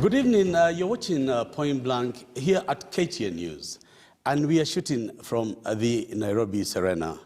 Good evening. You're watching Point Blank here at KTN News, and we are shooting from the Nairobi Serena.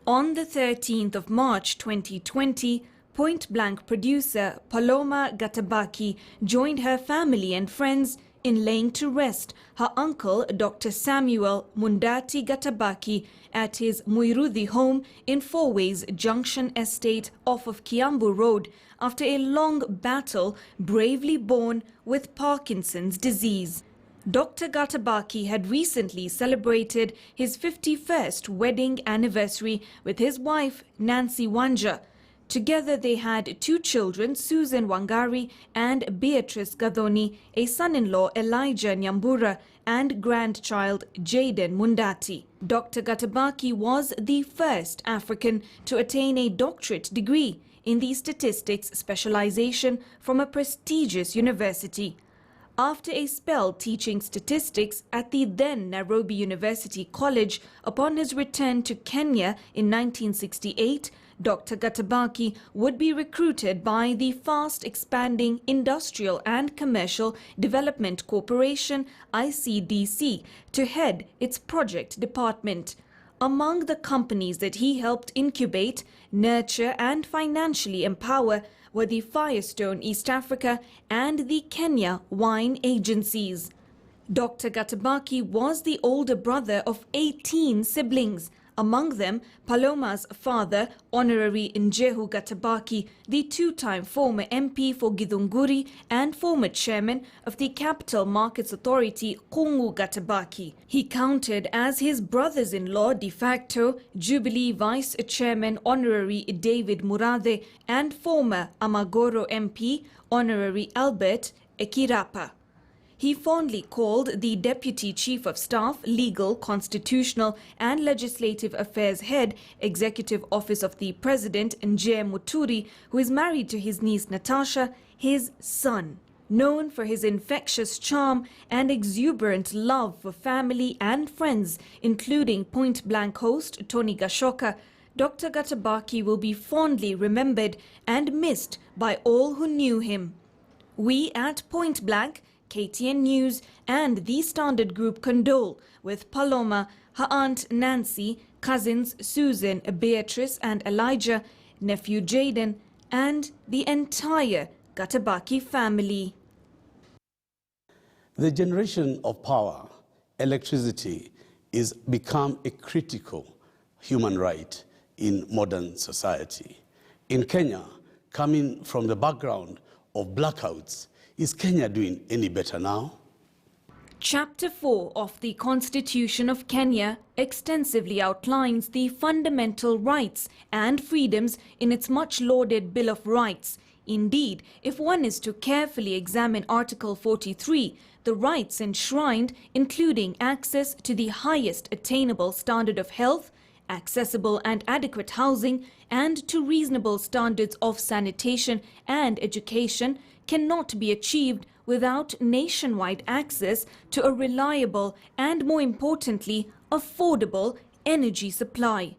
On the 13th of March 2020, Point Blank producer Paloma Gatabaki joined her family and friends in laying to rest her uncle Dr. Samuel Mundati Gatabaki at his Muirudhi home in Fourways Junction Estate off of Kiambu Road after a long battle bravely borne with Parkinson's disease. Dr. Gatabaki had recently celebrated his 51st wedding anniversary with his wife Nancy Wanja. Together they had two children, Susan Wangari and Beatrice Gadhoni, a son-in-law Elijah Nyambura, and grandchild Jaden Mundati. Dr. Gatabaki was the first African to attain a doctorate degree in the statistics specialization from a prestigious university. After a spell teaching statistics at the then Nairobi University College upon his return to Kenya in 1968, Dr. Gatabaki would be recruited by the fast-expanding Industrial and Commercial Development Corporation, ICDC, to head its project department. Among the companies that he helped incubate, nurture and financially empower were the Firestone East Africa and the Kenya Wine Agencies. Dr. Gatabaki was the older brother of 18 siblings. Among them, Paloma's father, Honorary Njehu Gatabaki, the two-time former MP for Githunguri and former chairman of the Capital Markets Authority, Kungu Gatabaki. He counted as his brothers-in-law de facto Jubilee Vice Chairman Honorary David Murade and former Amagoro MP, Honorary Albert Ekirapa. He fondly called the Deputy Chief of Staff, Legal, Constitutional and Legislative Affairs Head, Executive Office of the President, Nje Muturi, who is married to his niece Natasha, his son. Known for his infectious charm and exuberant love for family and friends, including Point Blank host Tony Gashoka, Dr. Gatabaki will be fondly remembered and missed by all who knew him. We at Point Blank, KTN News and the Standard Group condole with Paloma, her aunt Nancy, cousins Susan, Beatrice and Elijah, nephew Jaden and the entire Gatabaki family. The generation of power, electricity, is become a critical human right in modern society. In Kenya, coming from the background of blackouts, is Kenya doing any better now? Chapter 4 of the Constitution of Kenya extensively outlines the fundamental rights and freedoms in its much-lauded Bill of Rights. Indeed, if one is to carefully examine Article 43, the rights enshrined, including access to the highest attainable standard of health, accessible and adequate housing, and to reasonable standards of sanitation and education, cannot be achieved without nationwide access to a reliable and, more importantly, affordable energy supply.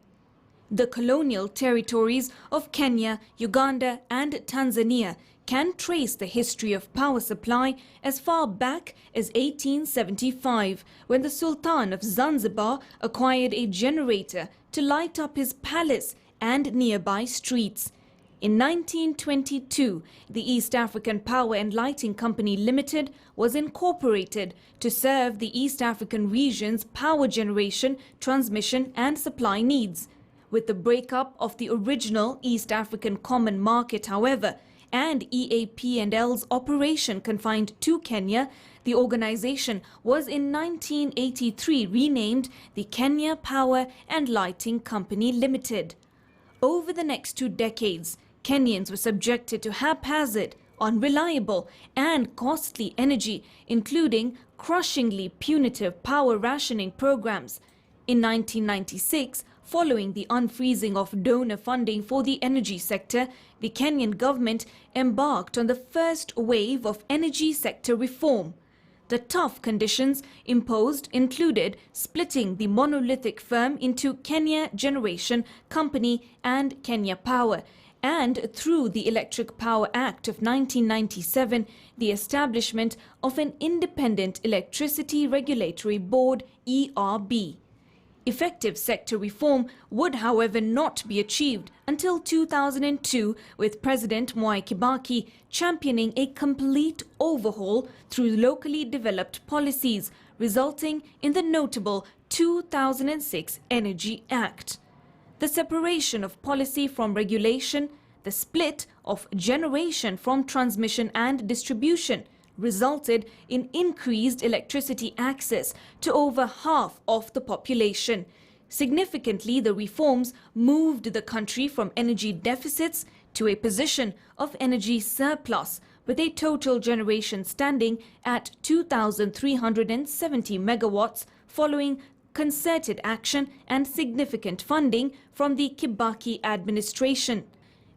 The colonial territories of Kenya, Uganda and Tanzania can trace the history of power supply as far back as 1875, when the Sultan of Zanzibar acquired a generator to light up his palace and nearby streets. In 1922, the East African Power and Lighting Company Limited was incorporated to serve the East African region's power generation, transmission and supply needs. With the breakup of the original East African Common Market, however, and EAP&L's operation confined to Kenya, the organization was in 1983 renamed the Kenya Power and Lighting Company Limited. Over the next 2 decades, Kenyans were subjected to haphazard, unreliable and costly energy, including crushingly punitive power rationing programs. In 1996, following the unfreezing of donor funding for the energy sector, the Kenyan government embarked on the first wave of energy sector reform. The tough conditions imposed included splitting the monolithic firm into Kenya Generation Company and Kenya Power, and through the Electric Power Act of 1997, the establishment of an Independent Electricity Regulatory Board, ERB. Effective sector reform would, however, not be achieved until 2002, with President Mwai Kibaki championing a complete overhaul through locally developed policies, resulting in the notable 2006 Energy Act. The separation of policy from regulation, the split of generation from transmission and distribution, resulted in increased electricity access to over half of the population. Significantly, the reforms moved the country from energy deficits to a position of energy surplus, with a total generation standing at 2,370 megawatts following concerted action and significant funding from the Kibaki administration.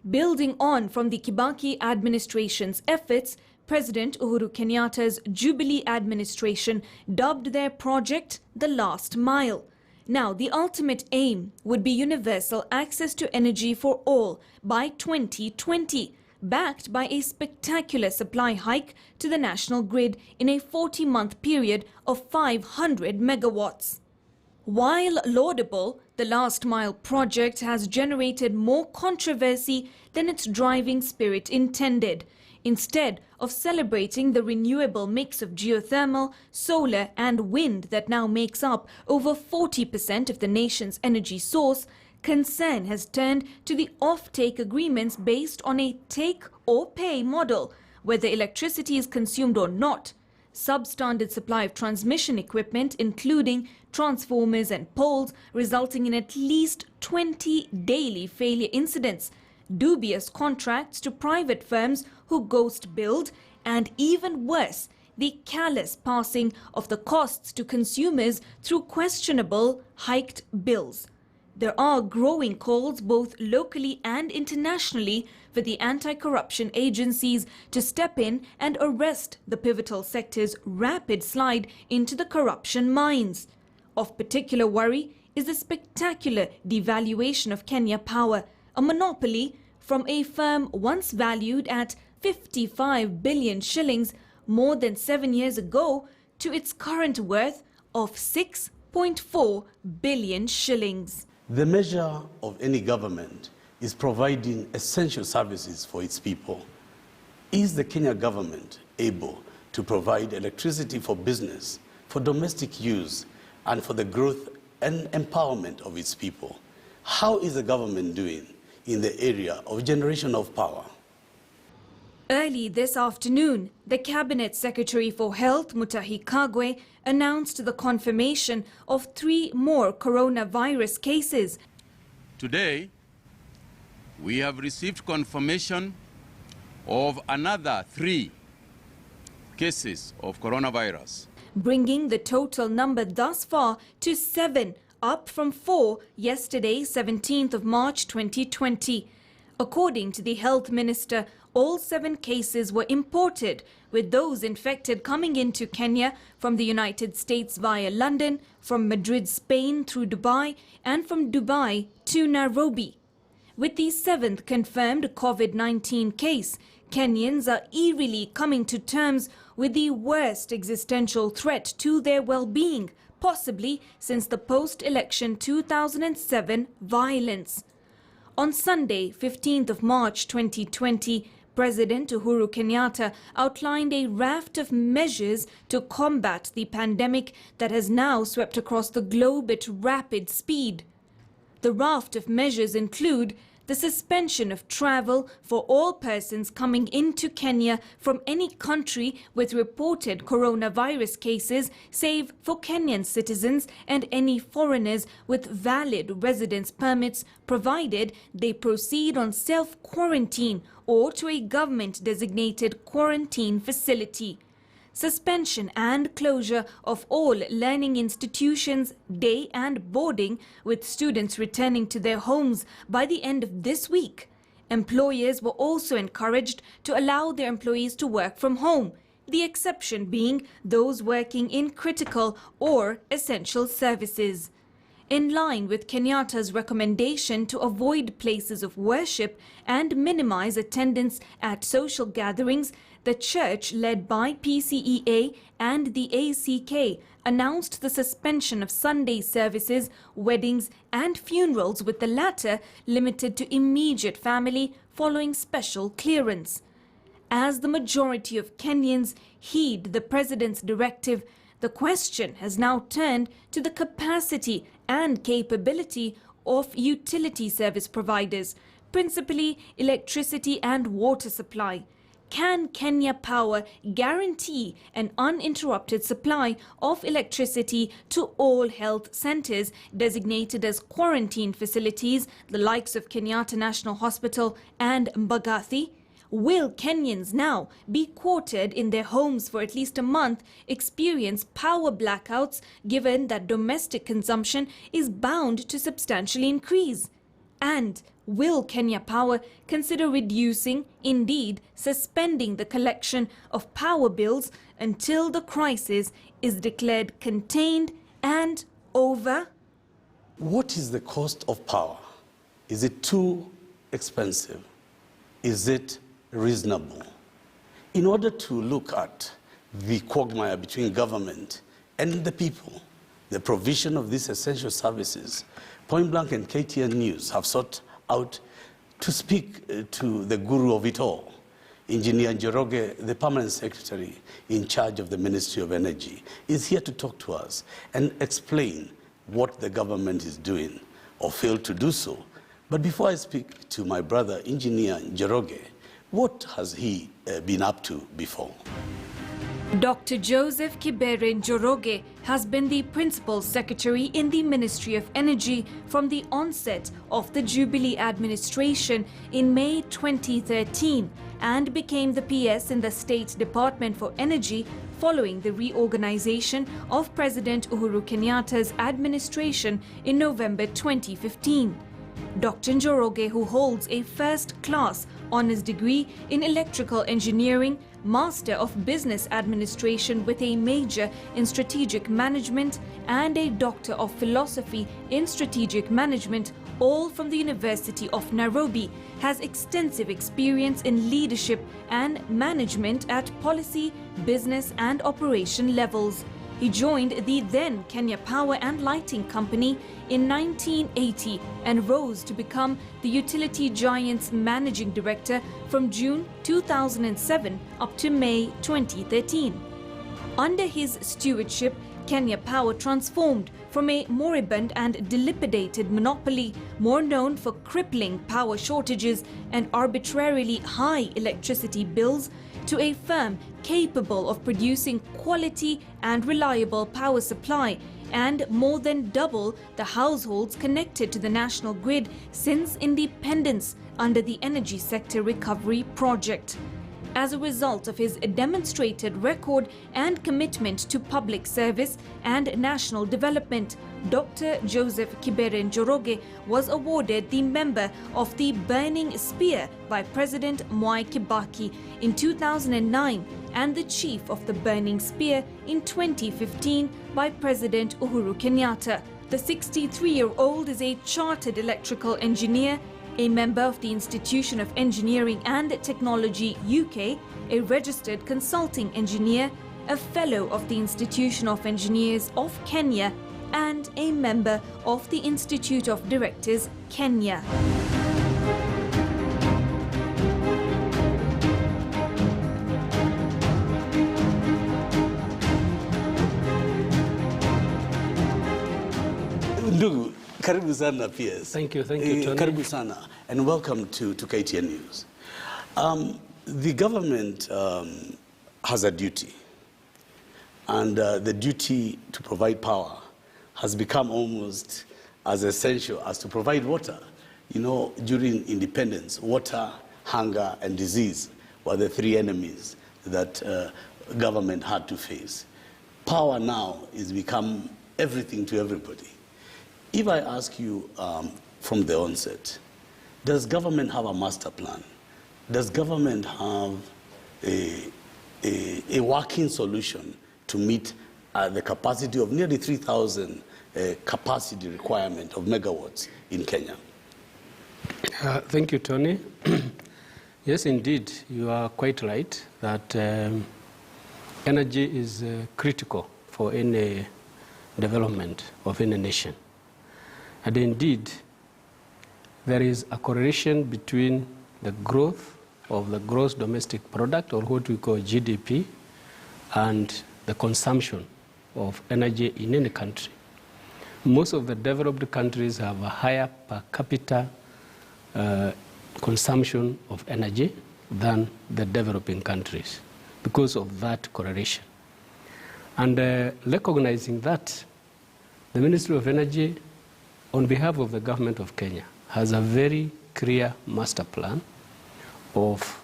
Building on from the Kibaki administration's efforts, President Uhuru Kenyatta's Jubilee administration dubbed their project the Last Mile. Now, the ultimate aim would be universal access to energy for all by 2020, backed by a spectacular supply hike to the national grid in a 40-month period of 500 megawatts. While laudable, the Last Mile project has generated more controversy than its driving spirit intended. Instead of celebrating the renewable mix of geothermal, solar and wind that now makes up over 40% of the nation's energy source, concern has turned to the off-take agreements based on a take-or-pay model, whether electricity is consumed or not. Substandard supply of transmission equipment, including transformers and poles, resulting in at least 20 daily failure incidents, dubious contracts to private firms who ghost build, and even worse, the callous passing of the costs to consumers through questionable hiked bills. There are growing calls both locally and internationally for the anti-corruption agencies to step in and arrest the pivotal sector's rapid slide into the corruption mines. Of particular worry is the spectacular devaluation of Kenya Power, a monopoly from a firm once valued at 55 billion shillings more than 7 years ago to its current worth of 6.4 billion shillings. The measure of any government is providing essential services for its people. Is the Kenya government able to provide electricity for business, for domestic use, and for the growth and empowerment of its people? How is the government doing in the area of generation of power? Early this afternoon, the Cabinet Secretary for Health, Mutahi Kagwe, announced the confirmation of 3 more coronavirus cases. Today, we have received confirmation of another 3 cases of coronavirus, bringing the total number thus far to 7, up from 4 yesterday, 17th of March 2020. According to the Health Minister, all 7 cases were imported, with those infected coming into Kenya from the United States via London, from Madrid, Spain through Dubai, and from Dubai to Nairobi. With the 7th confirmed COVID-19 case, Kenyans are eerily coming to terms with the worst existential threat to their well-being, possibly since the post-election 2007 violence. On Sunday, 15th of March 2020, President Uhuru Kenyatta outlined a raft of measures to combat the pandemic that has now swept across the globe at rapid speed. The raft of measures include the suspension of travel for all persons coming into Kenya from any country with reported coronavirus cases, save for Kenyan citizens and any foreigners with valid residence permits, provided they proceed on self-quarantine or to a government-designated quarantine facility. Suspension and closure of all learning institutions, day and boarding, with students returning to their homes by the end of this week. Employers were also encouraged to allow their employees to work from home, the exception being those working in critical or essential services. In line with Kenyatta's recommendation to avoid places of worship and minimize attendance at social gatherings, the church led by PCEA and the ACK announced the suspension of Sunday services, weddings and funerals, with the latter limited to immediate family following special clearance. As the majority of Kenyans heed the president's directive, the question has now turned to the capacity and capability of utility service providers, principally electricity and water supply. Can Kenya Power guarantee an uninterrupted supply of electricity to all health centres designated as quarantine facilities, the likes of Kenyatta National Hospital and Mbagathi? Will Kenyans now be quartered in their homes for at least a month experience power blackouts, given that domestic consumption is bound to substantially increase? And will Kenya Power consider reducing, indeed suspending, the collection of power bills until the crisis is declared contained and over? What is the cost of power? Is it too expensive? Is it reasonable? In order to look at the quagmire between government and the people, the provision of these essential services, Point Blank and KTN News have sought out to speak to the guru of it all, Engineer Njoroge, the permanent secretary in charge of the Ministry of Energy, is here to talk to us and explain what the government is doing or failed to do so. But before I speak to my brother, Engineer Njoroge, what has he been up to before? Dr. Joseph Kibere Njoroge has been the Principal Secretary in the Ministry of Energy from the onset of the Jubilee administration in May 2013 and became the PS in the State Department for Energy following the reorganization of President Uhuru Kenyatta's administration in November 2015. Dr. Njoroge, who holds a first-class honours degree in electrical engineering, Master of Business Administration with a major in strategic management, and a Doctor of Philosophy in strategic management, all from the University of Nairobi, has extensive experience in leadership and management at policy, business and operation levels. He joined the then Kenya Power and Lighting Company in 1980 and rose to become the utility giant's managing director from June 2007 up to May 2013. Under his stewardship, Kenya Power transformed from a moribund and dilapidated monopoly, more known for crippling power shortages and arbitrarily high electricity bills, to a firm capable of producing quality and reliable power supply, and more than double the households connected to the national grid since independence under the Energy Sector Recovery Project. As a result of his demonstrated record and commitment to public service and national development, Dr. Joseph Kibere Njoroge was awarded the Member of the Burning Spear by President Mwai Kibaki in 2009 and the Chief of the Burning Spear in 2015 by President Uhuru Kenyatta. The 63-year-old is a chartered electrical engineer, a member of the Institution of Engineering and Technology UK, a registered consulting engineer, a fellow of the Institution of Engineers of Kenya, and a member of the Institute of Directors, Kenya. Ndugu, karibu sana PS. Thank you, Tony. Karibu sana, and welcome to KTN News. The government has a duty, and the duty to provide power has become almost as essential as to provide water. You know, during independence, water, hunger, and disease were the three enemies that government had to face. Power now is become everything to everybody. If I ask you from the onset, does government have a master plan? Does government have a working solution to meet the capacity of nearly 3,000 capacity requirement of megawatts in Kenya? Thank you, Tony. Yes, indeed, you are quite right that energy is critical for any development of any nation. And indeed, there is a correlation between the growth of the gross domestic product, or what we call GDP, and the consumption of energy in any country. Most of the developed countries have a higher per capita consumption of energy than the developing countries because of that correlation. And recognizing that, the Ministry of Energy, on behalf of the government of Kenya, has a very clear master plan of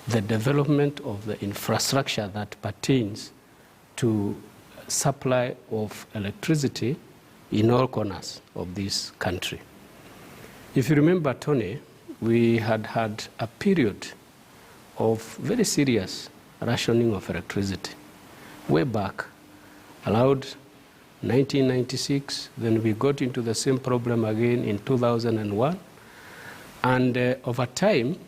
the development of the infrastructure that pertains to supply of electricity in all corners of this country. If you remember, Tony, we had had a period of very serious rationing of electricity way back, allowed 1996, then we got into the same problem again in 2001, and over time,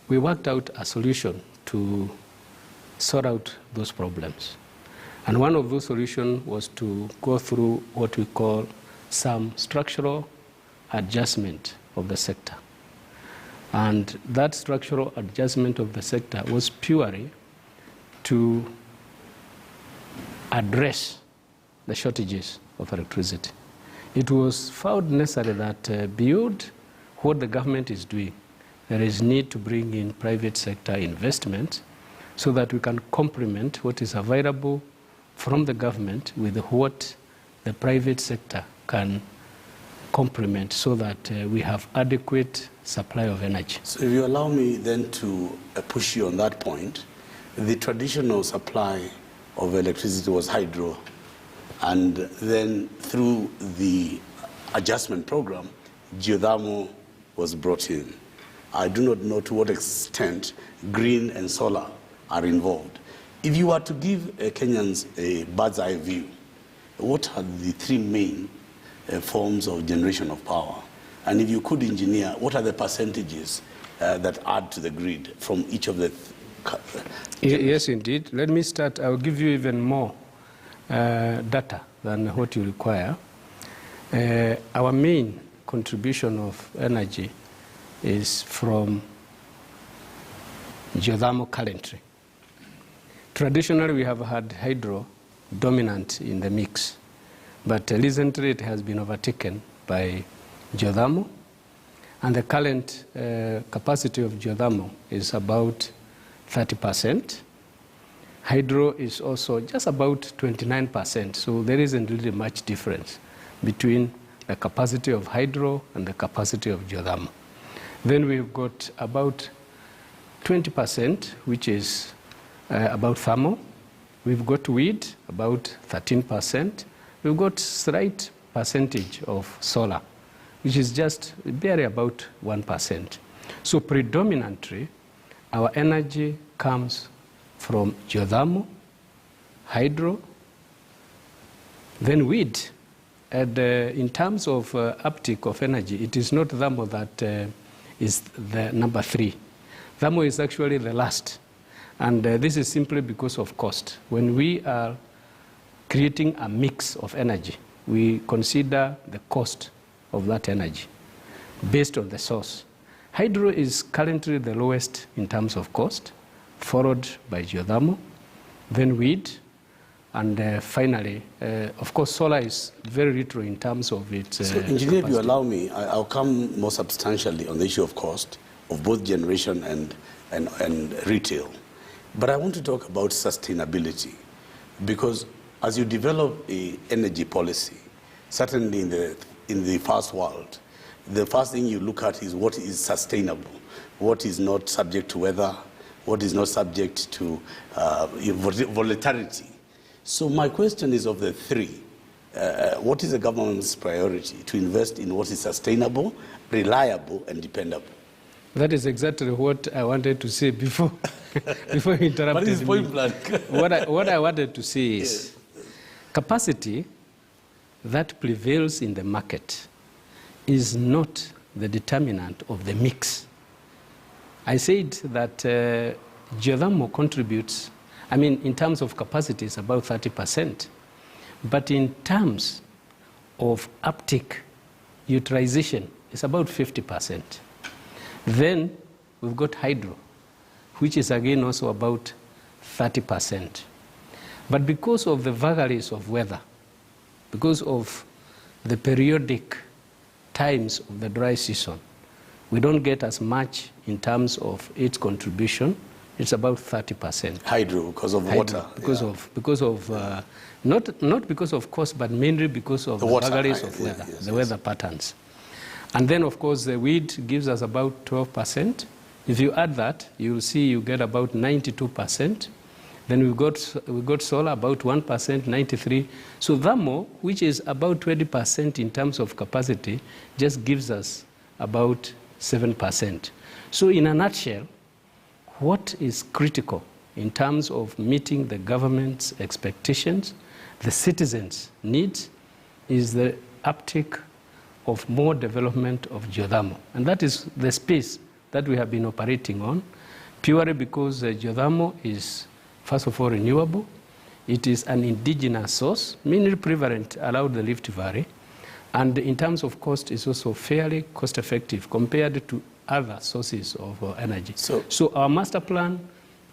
we worked out a solution to sort out those problems. And one of those solutions was to go through what we call some structural adjustment of the sector. And that structural adjustment of the sector was purely to address the shortages of electricity. It was found necessary that beyond what the government is doing, there is need to bring in private sector investment so that we can complement what is available from the government with what the private sector can complement, so that we have adequate supply of energy. So if you allow me then to push you on that point, the traditional supply of electricity was hydro, and then through the adjustment program, geothermal was brought in. I do not know to what extent green and solar are involved. If you were to give Kenyans a bird's eye view, what are the three main forms of generation of power? And if you could engineer, what are the percentages that add to the grid from each of the Yes, indeed. Let me start. I'll give you even more data than what you require. Our main contribution of energy is from geothermal currently. Traditionally, we have had hydro dominant in the mix, but recently it has been overtaken by geothermal, and the current capacity of geothermal is about 30%. Hydro is also just about 29%, so there isn't really much difference between the capacity of hydro and the capacity of geothermal. Then we've got about 20%, which is about thermal. We've got wind, about 13%. We've got slight percentage of solar, which is just barely about 1%. So predominantly, our energy comes from geothermal, hydro, then wind. And in terms of uptake of energy, it is not thermal that is the number 3. Thermal is actually the last. And this is simply because of cost. When we are creating a mix of energy, we consider the cost of that energy based on the source. Hydro is currently the lowest in terms of cost, followed by geothermal, then wind, and finally, of course, solar is very little in terms of its So, Engineer, if you allow me, I'll come more substantially on the issue of cost of both generation and retail. But I want to talk about sustainability, because as you develop an energy policy, certainly in the first world, the first thing you look at is what is sustainable, what is not subject to weather, what is not subject to volatility. So my question is, of the three, what is the government's priority to invest in what is sustainable, reliable, and dependable? That is exactly what I wanted to say before, before you interrupted What is point me. blank? What I wanted to say is capacity that prevails in the market is not the determinant of the mix. I said that geothermal contributes, I mean, in terms of capacity, it's about 30%. But in terms of uptake, utilization, it's about 50%. Then we've got hydro, which is again also about 30%. But because of the vagaries of weather, because of the periodic times of the dry season, we don't get as much in terms of its contribution. It's about 30%. Hydro, because of water. Because of not because of cost, but mainly because of the vagaries of weather, weather patterns. And then, of course, the wind gives us about 12%. If you add that, you'll see you get about 92%. Then we got solar, about 1%, 93%. So thermal, which is about 20% in terms of capacity, just gives us about 7%. So in a nutshell, what is critical in terms of meeting the government's expectations, the citizens' needs, is the uptake of more development of geothermal. And that is the space that we have been operating on, purely because geothermal is, first of all, renewable. It is an indigenous source, mainly prevalent around the Rift Valley. And in terms of cost, it's also fairly cost-effective compared to other sources of energy. So our master plan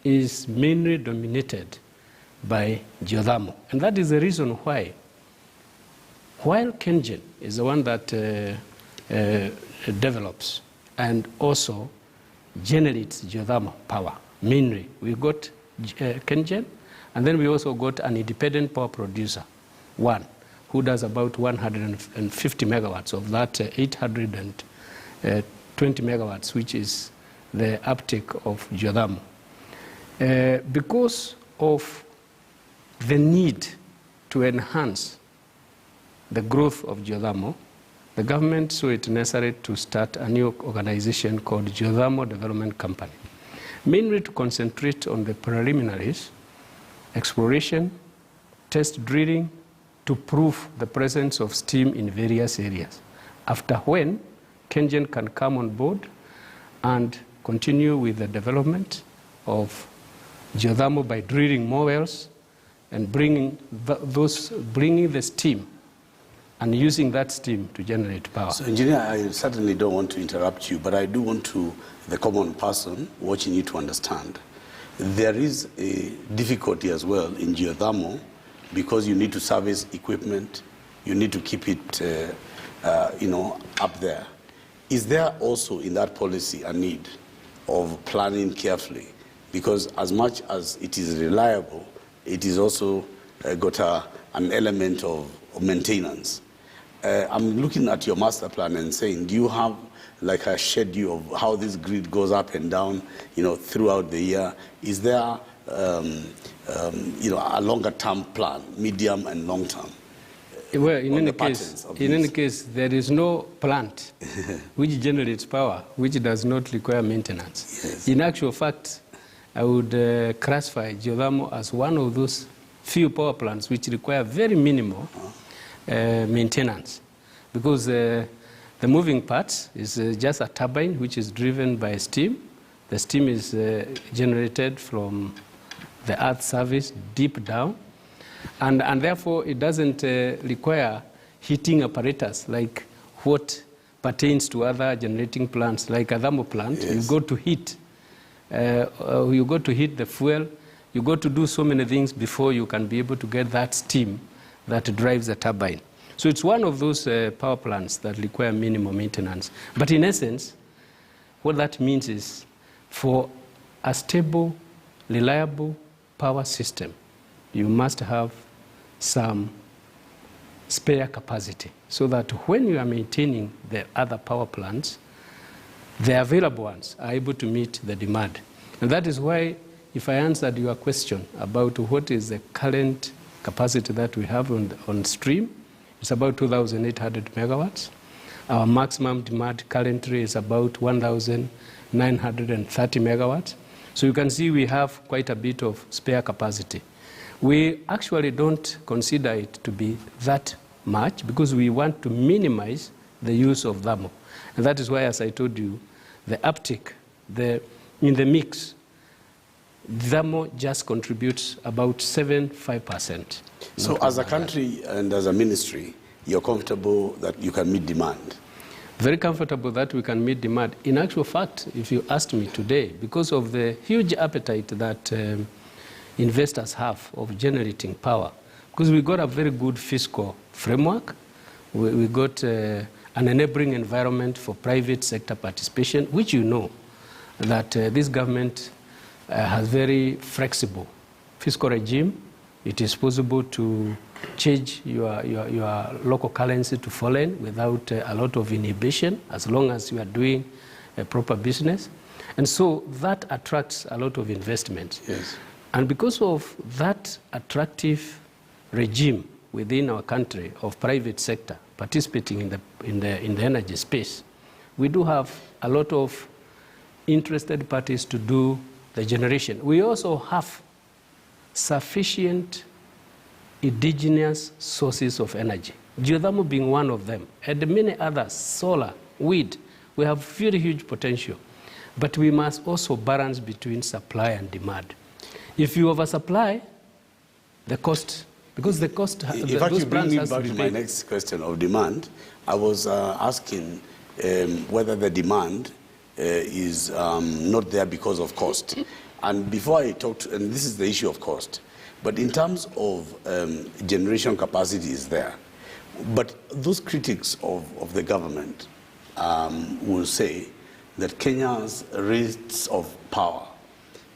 is mainly dominated by geothermal. And that is the reason why, while KenGen is the one that develops and also generates geothermal power, mainly, we got KenGen, and then we also got an independent power producer, one, who does about 150 megawatts of that 820 megawatts, which is the uptake of geothermal. Because of the need to enhance the growth of geothermal, the government saw it necessary to start a new organization called Geothermal Development Company, mainly to concentrate on the preliminaries, exploration, test drilling, to prove the presence of steam in various areas. After when, KenGen can come on board and continue with the development of geothermal by drilling more wells and bringing the steam and using that steam to generate power. So, Engineer, I certainly don't want to interrupt you, but I do want the common person watching you to understand. There is a difficulty as well in geothermal because you need to service equipment, you need to keep it up there. Is there also in that policy a need of planning carefully? Because as much as it is reliable, it is also got an element of maintenance. I'm looking at your master plan and saying, do you have like a schedule of how this grid goes up and down, throughout the year? Is there, a longer-term plan, medium and long-term? Well, in any case, there is no plant which generates power which does not require maintenance. Yes. In actual fact, I would classify geothermal as one of those few power plants which require very minimal maintenance, because the moving parts is just a turbine which is driven by steam. The steam is generated from the Earth's surface deep down, and therefore it doesn't require heating apparatus like what pertains to other generating plants, like a thermal plant. Yes. You go to heat. You go to heat the fuel. You go to do so many things before you can be able to get that steam that drives the turbine. So it's one of those power plants that require minimal maintenance. But in essence, what that means is for a stable, reliable power system, you must have some spare capacity so that when you are maintaining the other power plants, the available ones are able to meet the demand. And that is why, if I answered your question about what is the current capacity that we have on stream, it's about 2,800 megawatts. Our maximum demand currently is about 1,930 megawatts. So you can see we have quite a bit of spare capacity. We actually don't consider it to be that much because we want to minimize the use of thermal. And that is why, as I told you, the uptick in the mix, thermal just contributes about 75%. So as a country and as a ministry, you're comfortable that you can meet demand? Very comfortable that we can meet demand. In actual fact, if you asked me today, because of the huge appetite that investors have of generating power, because we got a very good fiscal framework, we got an enabling environment for private sector participation, which you know that this government has very flexible fiscal regime. It is possible to change your local currency to foreign without a lot of inhibition, as long as you are doing a proper business. And so that attracts a lot of investment. Yes. And because of that attractive regime within our country of private sector participating in the energy space, we do have a lot of interested parties to do the generation. We also have sufficient indigenous sources of energy, geothermal being one of them, and many others, solar, wind. We have very huge potential. But we must also balance between supply and demand. If you oversupply, the cost, because the cost, in fact, you bring me back to my next question of demand. I was asking whether the demand is not there because of cost. And before I talked, and this is the issue of cost, but in terms of generation capacity is there. But those critics of the government will say that Kenya's rates of power,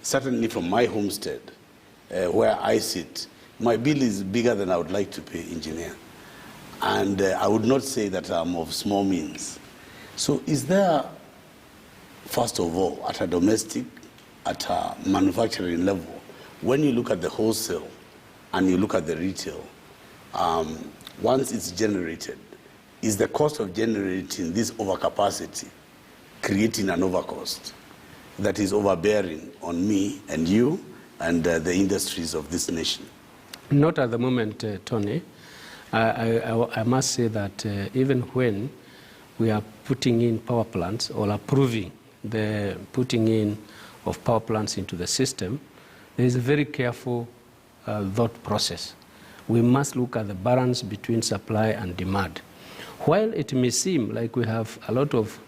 certainly from my homestead, where I sit, my bill is bigger than I would like to pay engineer. And I would not say that I'm of small means. So is there, first of all, at a domestic, at a manufacturing level, when you look at the wholesale and you look at the retail, once it's generated, is the cost of generating this overcapacity creating an overcost that is overbearing on me and you and the industries of this nation? Not at the moment, Tony. I must say that even when we are putting in power plants or approving the putting in of power plants into the system, there is a very careful thought process. We must look at the balance between supply and demand. While it may seem like we have a lot of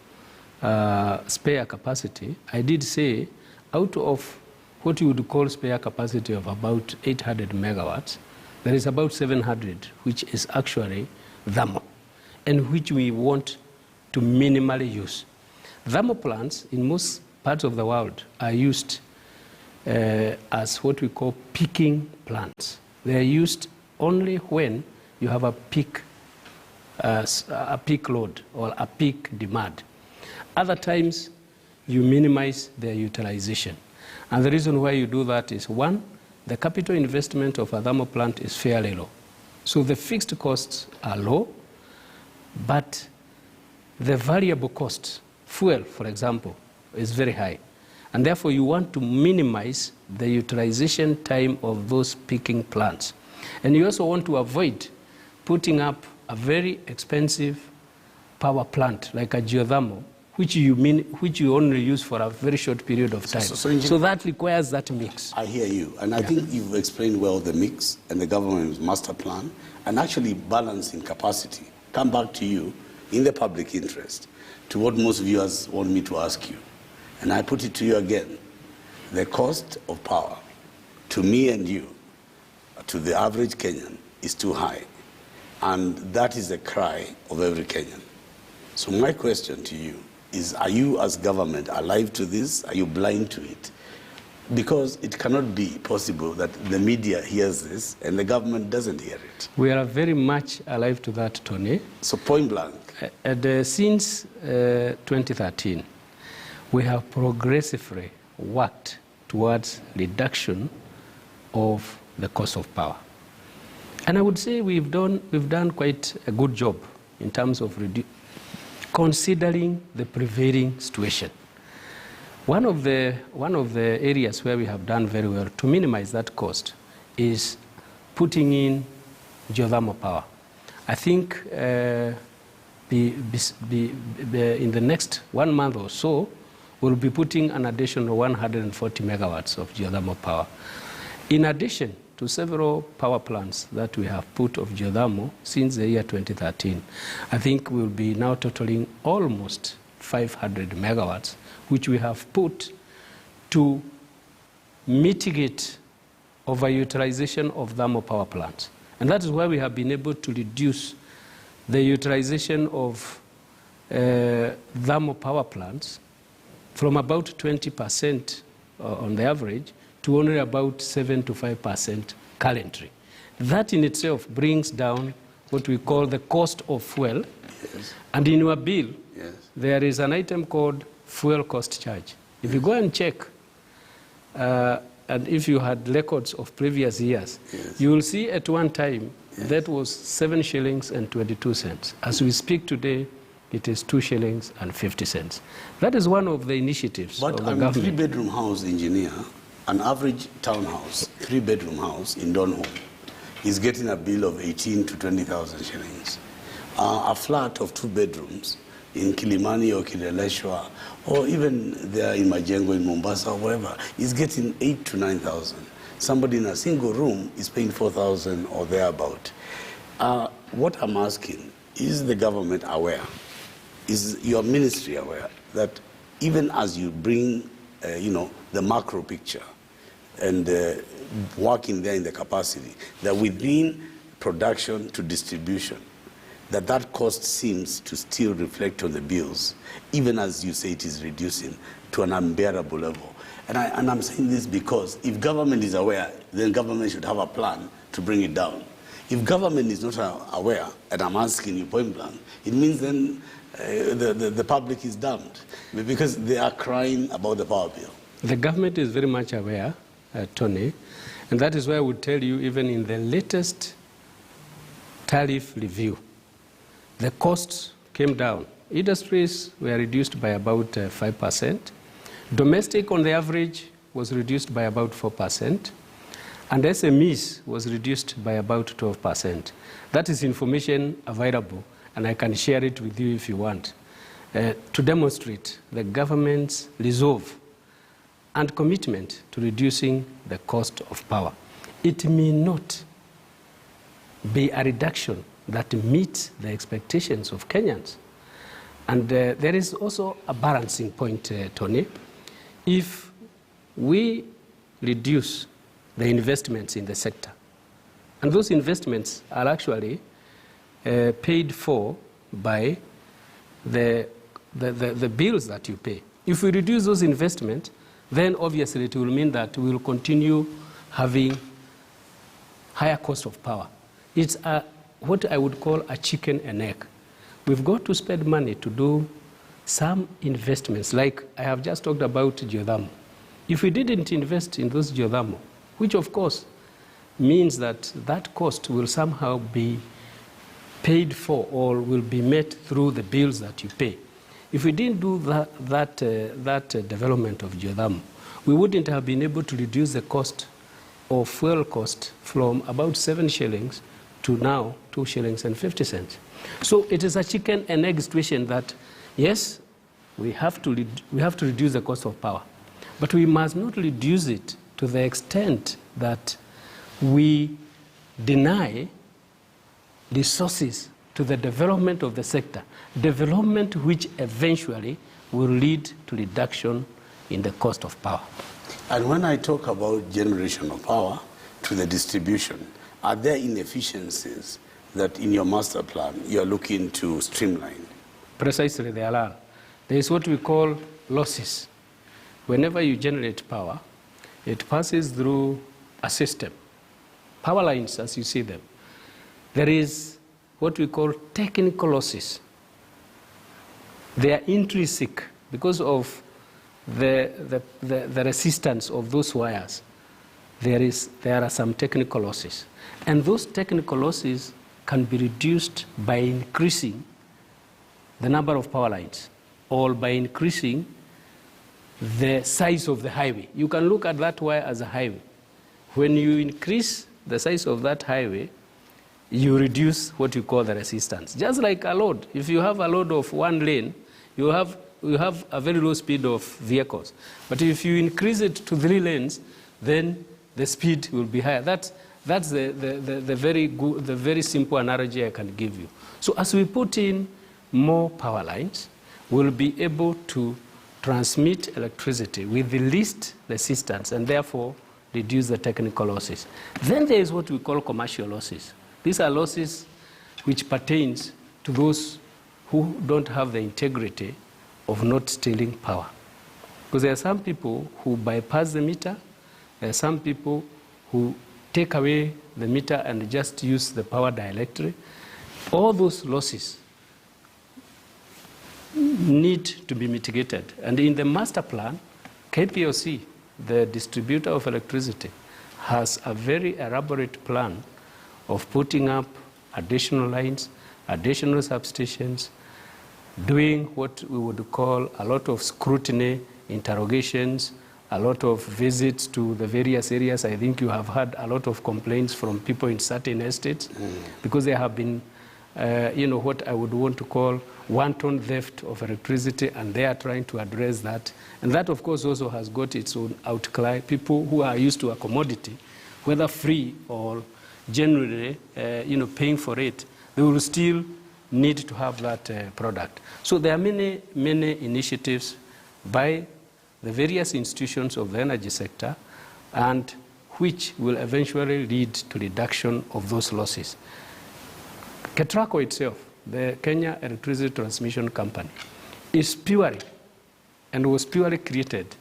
spare capacity, I did say out of what you would call spare capacity of about 800 megawatts, there is about 700 which is actually thermal, and which we want to minimally use. Thermal plants in most parts of the world are used as what we call peaking plants. They are used only when you have a peak load or a peak demand. Other times, you minimize their utilization. And the reason why you do that is, one, the capital investment of a thermal plant is fairly low. So the fixed costs are low, but the variable cost, fuel, for example, is very high. And therefore, you want to minimize the utilization time of those peaking plants. And you also want to avoid putting up a very expensive power plant like a geothermal, which you only use for a very short period of time. So that requires that mix. I hear you. And I think you've explained well the mix and the government's master plan and actually balancing capacity. Come back to you in the public interest to what most viewers want me to ask you. And I put it to you again. The cost of power to me and you, to the average Kenyan, is too high. And that is the cry of every Kenyan. So my question to you is, are you as government alive to this? Are you blind to it? Because it cannot be possible that the media hears this and the government doesn't hear it. We are very much alive to that, Tony. So point blank. Since 2013, we have progressively worked towards reduction of the cost of power. And I would say we've done quite a good job in terms of considering the prevailing situation. One of the areas where we have done very well to minimize that cost is putting in geothermal power. I think in the next 1 month or so, we'll be putting an additional 140 megawatts of geothermal power. In addition to several power plants that we have put of geothermal since the year 2013, I think we'll be now totaling almost 500 megawatts, which we have put to mitigate overutilization of thermal power plants. And that is why we have been able to reduce the utilization of thermal power plants from about 20% on the average to only about 7 to 5% currently. That in itself brings down what we call the cost of fuel. Yes. And in your bill, Yes. there is an item called fuel cost charge. If you go and check, and if you had records of previous years, Yes. you will see at one time Yes. that was 7 shillings and 22 cents. As we speak today, it is 2 shillings and 50 cents. That is one of the initiatives But of the I'm a government. 3-bedroom house engineer. An average townhouse, 3-bedroom house in Donholm is getting a bill of 18 to 20,000 shillings. A flat of 2 bedrooms in Kilimani or Kileleshwa, or even there in Majengo in Mombasa or wherever, is getting 8 to 9,000. Somebody in a single room is paying 4,000 or thereabout. What I'm asking, is the government aware? Is your ministry aware that even as you bring, the macro picture and working there in the capacity, that within production to distribution, that cost seems to still reflect on the bills, even as you say it is reducing to an unbearable level. And I'm saying this because if government is aware, then government should have a plan to bring it down. If government is not aware, and I'm asking you point blank, it means then the public is damned because they are crying about the power bill. The government is very much aware, Tony, and that is why I would tell you even in the latest tariff review, the costs came down. Industries were reduced by about 5%. Domestic, on the average, was reduced by about 4%. And SMEs was reduced by about 12%. That is information available, and I can share it with you if you want, to demonstrate the government's resolve and commitment to reducing the cost of power. It may not be a reduction that meets the expectations of Kenyans. And there is also a balancing point, Tony. If we reduce the investments in the sector, and those investments are actually paid for by the bills that you pay. If we reduce those investments, then obviously it will mean that we will continue having higher cost of power. It's what I would call a chicken and egg. We've got to spend money to do some investments, like I have just talked about geothermal. If we didn't invest in those geothermal, which of course means that that cost will somehow be paid for or will be met through the bills that you pay. If we didn't do that development of geothermal, we wouldn't have been able to reduce the cost of fuel cost from about 7 shillings to now 2 shillings and 50 cents. So it is a chicken and egg situation that, yes, we have to reduce the cost of power, but we must not reduce it to the extent that we deny resources to the development of the sector, development which eventually will lead to reduction in the cost of power. And when I talk about generation of power to the distribution, are there inefficiencies that in your master plan you are looking to streamline? Precisely, there are. There is what we call losses. Whenever you generate power, it passes through a system. Power lines, as you see them. There is what we call technical losses. They are intrinsic because of the resistance of those wires. There are some technical losses. And those technical losses can be reduced by increasing the number of power lines or by increasing the size of the highway. You can look at that wire as a highway. When you increase the size of that highway, you reduce what you call the resistance. Just like a load. If you have a load of 1 lane, you have a very low speed of vehicles. But if you increase it to 3 lanes, then the speed will be higher. That's the very simple analogy I can give you. So as we put in more power lines, we'll be able to transmit electricity with the least resistance and therefore reduce the technical losses. Then there is what we call commercial losses. These are losses which pertains to those who don't have the integrity of not stealing power. Because there are some people who bypass the meter, there are some people who take away the meter and just use the power directly. All those losses need to be mitigated. And in the master plan, KPLC, the distributor of electricity, has a very elaborate plan of putting up additional lines, additional substations, doing what we would call a lot of scrutiny, interrogations, a lot of visits to the various areas. I think you have had a lot of complaints from people in certain estates because there have been, what I would want to call wanton theft of electricity, and they are trying to address that. And that, of course, also has got its own outcry. People who are used to a commodity, whether free or generally, paying for it, they will still need to have that product. So there are many, many initiatives by the various institutions of the energy sector, and which will eventually lead to reduction of those losses. KETRACO itself, the Kenya Electricity Transmission Company, is purely and was purely created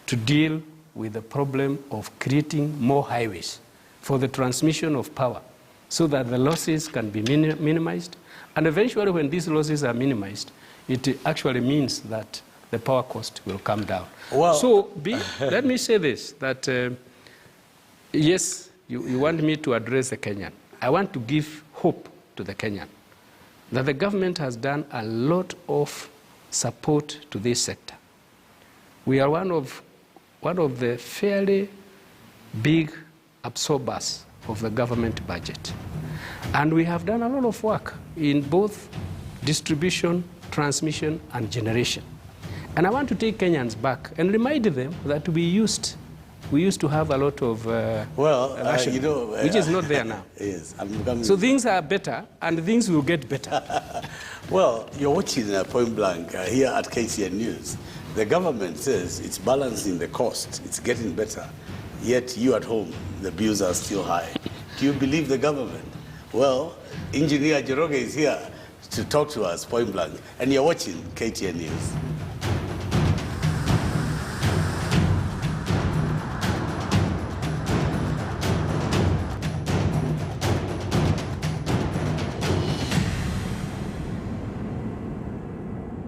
to deal with the problem of creating more highways for the transmission of power so that the losses can be minimized. And eventually, when these losses are minimized, it actually means that the power cost will come down. Well, so let me say this, that yes, you want me to address the Kenyan. I want to give hope to the Kenyan that the government has done a lot of support to this sector. We are one of the fairly big absorbers of the government budget. And we have done a lot of work in both distribution, transmission, and generation. And I want to take Kenyans back and remind them that we used to have a lot of rationing, which is not there now. Yes, so things are better, and things will get better. Well, you're watching Point Blank here at KTN News. The government says it's balancing the cost, it's getting better, yet you at home, the bills are still high. Do you believe the government? Well, Engineer Njoroge is here to talk to us point blank, and you're watching KTN News.